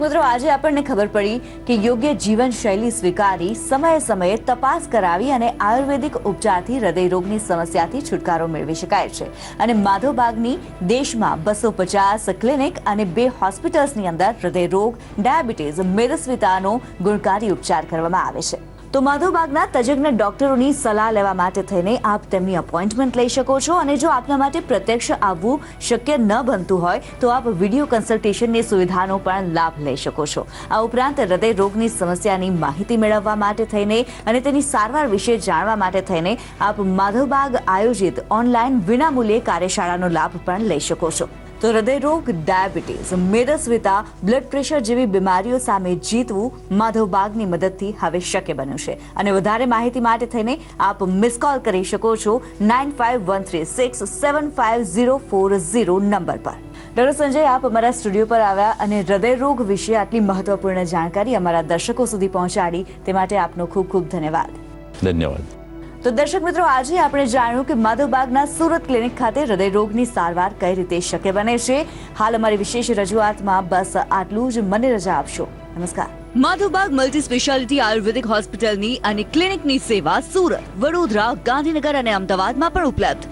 મિત્રો આજે આપણને ખબર પડી કે યોગ્ય જીવનશૈલી સ્વીકારી સમયે સમયે તપાસ કરાવી અને આયુર્વેદિક ઉપચારથી હૃદયરોગની સમસ્યાથી છુટકારો મેળવી શકાય છે અને માધવબાગની દેશમાં 250 ક્લિનિક અને 2 હોસ્પિટલ્સની અંદર હૃદયરોગ, ડાયાબિટીસ, મેદસ્વીતાનો ગુણકારી ઉપચાર કરવામાં આવે છે। તો માધવબાગના તજજ્ઞ ડોક્ટરોની સલાહ લેવા માટે થઈને આપ તેમની અપોઇન્ટમેન્ટ લઈ શકો છો અને જો આપના માટે પ્રત્યક્ષ આવવું શક્ય ન બનતું હોય તો આપ વિડીયો કન્સલ્ટેશનની સુવિધાનો પણ લાભ લઈ શકો છો। આ ઉપરાંત હૃદય રોગની સમસ્યાની માહિતી મેળવવા માટે થઈને અને તેની સારવાર વિશે જાણવા માટે થઈને આપ માધવબાગ આયોજિત ઓનલાઈન વિનામૂલ્યે કાર્યશાળાનો લાભ પણ લઈ શકો છો। તો હૃદયરોગ, ડાયાબિટીસ, મેદસ્વીતા, બ્લડ પ્રેશર જેવી બીમારીઓ સામે જીતવું માધવબાગની મદદથી હવે શક્ય બન્યું છે અને વધારે માહિતી માટે થઈને આપ મિસ કોલ કરી શકો છો 9513675040 નંબર પર। ડોક્ટર સંજય, આપ અમારા સ્ટુડિયો પર આવ્યા અને હૃદયરોગ વિશે આટલી મહત્વપૂર્ણ જાણકારી અમારા દર્શકો સુધી પહોંચાડી તે માટે આપનો ખૂબ ખૂબ ધન્યવાદ। ધન્યવાદ। તો દર્શક મિત્રો, આજે આપણે જાણ્યું કે માધવબાગના સુરત ક્લિનિક ખાતે હૃદયરોગની સારવાર કઈ રીતે શક્ય બને છે। હાલ અમારી વિશેષ રજૂઆતમાં બસ આટલું જ। મને રજા આપશો। નમસ્કાર। માધવબાગ મલ્ટી સ્પેશિયાલિટી આયુર્વેદિક હોસ્પિટલની અને ક્લિનિકની સેવા સુરત, વડોદરા, ગાંધીનગર અને અમદાવાદમાં પણ ઉપલબ્ધ।